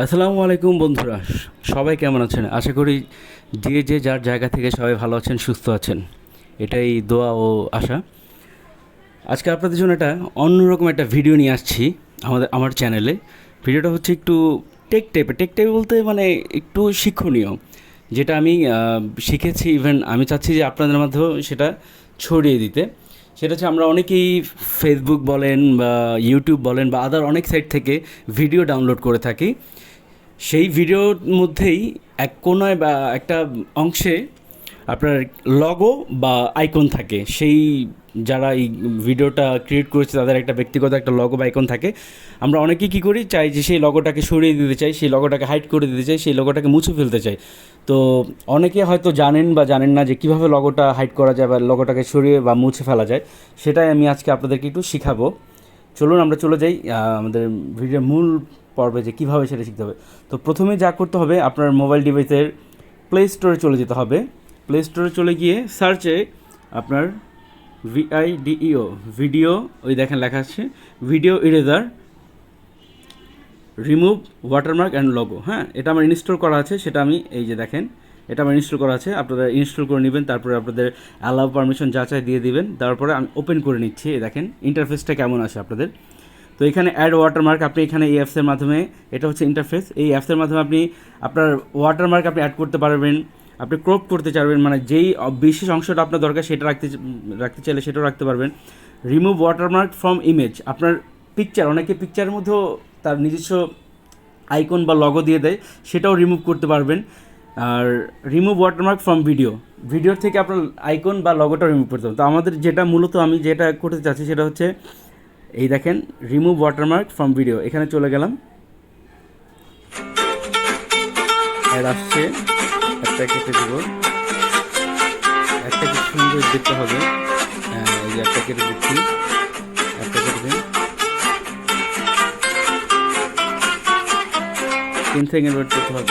আসসালামু আলাইকুম বন্ধুরা, সবাই কেমন আছেন? আশা করি যে যার জায়গা থেকে সবাই ভালো আছেন, সুস্থ আছেন। এটাই দোয়া ও আশা। আজকে আপনাদের জন্য একটা অন্যরকম একটা ভিডিও নিয়ে আসছি আমার চ্যানেলে। ভিডিওটা হচ্ছে একটু টেক টাইপের বলতে মানে একটু শিক্ষণীয়, যেটা আমি শিখেছি। ইভেন আমি চাচ্ছি যে আপনাদের মাধ্যমেও সেটা ছড়িয়ে দিতে। সেটা হচ্ছে, আমরা অনেকেই ফেসবুক বলেন বা ইউটিউব বলেন বা আদার অনেক সাইট থেকে ভিডিও ডাউনলোড করে থাকি। সেই ভিডিওর মধ্যেই এক কোণায় বা একটা অংশে আপনার লগো বা আইকন থাকে। সেই যারা এই ভিডিওটা ক্রিয়েট করেছে তাদের একটা ব্যক্তিগত একটা লগো বা আইকন থাকে। আমরা অনেকেই কী করি, চাই যে সেই লগোটাকে সরিয়ে দিতে চাই, সেই লগোটাকে হাইড করে দিতে চাই, সেই লগোটাকে মুছে ফেলতে চাই। তো অনেকে হয়তো জানেন বা জানেন না যে কীভাবে লগোটা হাইড করা যায় বা লগোটাকে সরিয়ে বা মুছে ফেলা যায়। সেটাই আমি আজকে আপনাদেরকে একটু শেখাবো। চলুন আমরা চলে যাই আমাদের ভিডিওর মূল পর্বে, যে কীভাবে সেটা শিখতে হবে। তো প্রথমে যা করতে হবে, আপনার মোবাইল ডিভাইসের প্লে স্টোরে চলে যেতে হবে। প্লে স্টোরে চলে গিয়ে সার্চে আপনার ভিআইডিইও ভিডিও, ওই দেখেন লেখা আছে video eraser remove watermark and logo. হ্যাঁ, এটা আমার ইনস্টল করা আছে। সেটা আমি এই যে দেখেন, এটা আমার ইনস্টল করা আছে। আপনারা ইনস্টল করে নেবেন, তারপরে আপনাদের অ্যালাউ পারমিশন যাচাই দিয়ে দিবেন। তারপরে আমি ওপেন করে নিচ্ছি। এই দেখেন ইন্টারফেসটা কেমন আসে আপনাদের। তো এখানে অ্যাড ওয়াটারমার্ক, আপনি এখানে এই অ্যাপসের মাধ্যমে, এটা হচ্ছে ইন্টারফেস, এই অ্যাপসের মাধ্যমে আপনি আপনার ওয়াটারমার্ক আপনি অ্যাড করতে পারবেন। আপনি ক্রপ করতে চাইবেন, মানে যেই বিশেষ অংশটা আপনার দরকার সেটা রাখতে চাইলে সেটাও রাখতে পারবেন। রিমুভ ওয়াটারমার্ক ফ্রম ইমেজ, আপনার পিকচার, অনেকে পিকচারের মধ্যেও তার নিজস্ব আইকন বা লগো দিয়ে দেয়, সেটাও রিমুভ করতে পারবেন। আর রিমুভ ওয়াটারমার্ক ফ্রম ভিডিওর থেকে আপনার আইকন বা লগোটা রিমুভ করতে হবে। তো আমাদের যেটা মূলত আমি যেটা করতে চাচ্ছি সেটা হচ্ছে, এই দেখেন রিমুভ ওয়াটারমার্ক ফ্রম ভিডিও, এখানে চলে গেলাম। অ্যাড আসছে, একটা কেটে দেব, একটা কি সুন্দর দেখতে হবে। এই যে একটা কেটে দিচ্ছি, একটা কেটে দিন, 3 সেকেন্ড ওয়েট করতে হবে।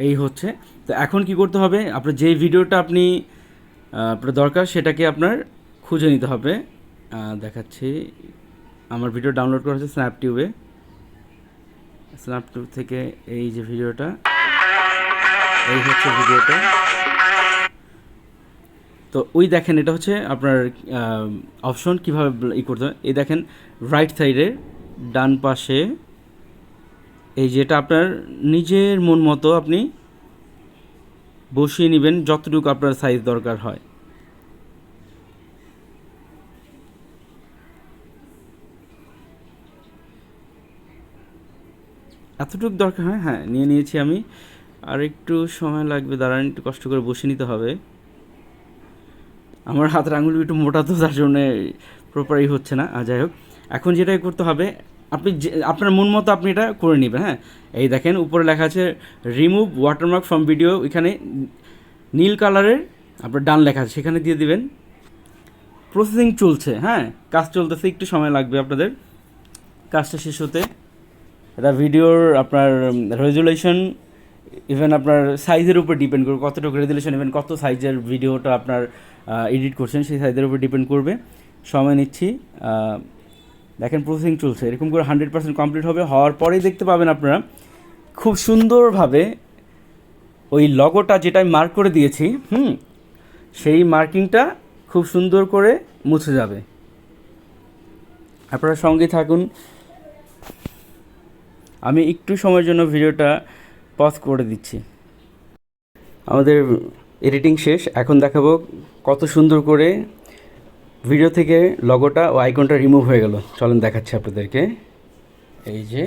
এই হচ্ছে। তো এখন কি করতে হবে, আপনার যেই ভিডিওটা আপনার দরকার সেটাকে আপনার খুঁজে নিতে হবে। দেখাচ্ছি, আমার ভিডিও ডাউনলোড করা হচ্ছে স্ন্যাপটিউব থেকে। এই যে ভিডিওটা, এই হচ্ছে ভিডিওটা। তো ওই দেখেন, এটা হচ্ছে আপনার অপশন কীভাবে করতে হবে। এই দেখেন রাইট সাইডে ডান পাশে, এই যেটা আপনার নিজের মন মতো আপনি বসিয়ে নেবেন, যতটুকু আপনার সাইজ দরকার হয়। এতটুকু দরকার হয়, হ্যাঁ নিয়ে নিয়েছি আমি। আর একটু সময় লাগবে, দাঁড়ান, একটু কষ্ট করে বসে নিতে হবে। আমার হাতের আঙুল একটু মোটা, তো তার জন্য প্রপারই হচ্ছে না। আর যাই হোক, এখন যেটাই করতে হবে, আপনি আপনার মন মতো আপনি এটা করে নেবেন। হ্যাঁ, এই দেখেন উপরে লেখা আছে রিমুভ ওয়াটারমার্ক ফ্রম ভিডিও, এখানে নীল কালারের আপনার ডান লেখা আছে, সেখানে দিয়ে দিবেন। প্রসেসিং চলছে, হ্যাঁ কাজ চলতেছে, একটু সময় লাগবে আপনাদের কাজটা শেষ হতে। এটা ভিডিওর আপনার রেজুলেশন, ইভেন আপনার সাইজের উপর ডিপেন্ড করবে, কতটুকু রেজুলেশন, ইভেন কত সাইজের ভিডিওটা আপনার এডিট করছেন সেই সাইজের উপর ডিপেন্ড করবে। সময় নিচ্ছি, দেখেন প্রসেসিং চলছে। এরকম করে 100% কমপ্লিট হবে। হওয়ার পরেই দেখতে পাবেন আপনারা খুব সুন্দরভাবে ওই লগোটা যেটা আমি মার্ক করে দিয়েছি, সেই মার্কিংটা খুব সুন্দর করে মুছে যাবে। আপনারা সঙ্গে থাকুন। আমি একটু সময়ের জন্য ভিডিওটা পজ করে দিচ্ছি। আমাদের এডিটিং শেষ, এখন দেখাবো কত সুন্দর করে ভিডিও থেকে লগোটা ও আইকনটা রিমুভ হয়ে গেল। চলেন দেখাচ্ছি আপনাদেরকে। এই যে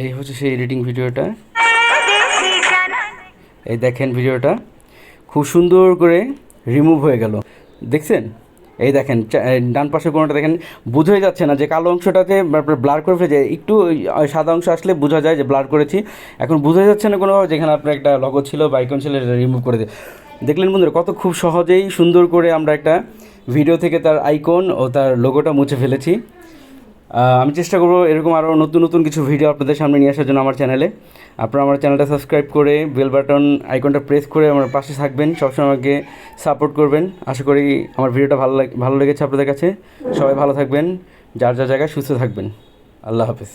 এই হচ্ছে সেই এডিটিং ভিডিওটা। এই দেখেন ভিডিওটা খুব সুন্দর করে রিমুভ হয়ে গেল, দেখছেন? এই দেখেন ডান পাশে কোনোটা দেখেন বোঝাই যাচ্ছে না, যে কালো অংশটাতে ব্লার করে ফেলে, একটু সাদা অংশ আসলে বোঝা যায় যে ব্লার করেছি। এখন বোঝাই যাচ্ছে না কোনোভাবে, যেখানে আপনার একটা লগো ছিল বা আইকন ছিল, রিমুভ করে দিয়ে দেখলেন বন্ধুরা, কত খুব সহজেই সুন্দর করে আমরা একটা ভিডিও থেকে তার আইকন ও তার লোগোটা মুছে ফেলেছি। আমি চেষ্টা করবো এরকম আরও নতুন নতুন কিছু ভিডিও আপনাদের সামনে নিয়ে আসার জন্য আমার চ্যানেলে। আপনারা আমার চ্যানেলটা সাবস্ক্রাইব করে বেল বাটন আইকনটা প্রেস করে আমার পাশে থাকবেন, সবসময় আমাকে সাপোর্ট করবেন। আশা করি আমার ভিডিওটা ভালো লেগেছে আপনাদের কাছে। সবাই ভালো থাকবেন, যার যার জায়গায় সুস্থ থাকবেন। আল্লাহ হাফেজ।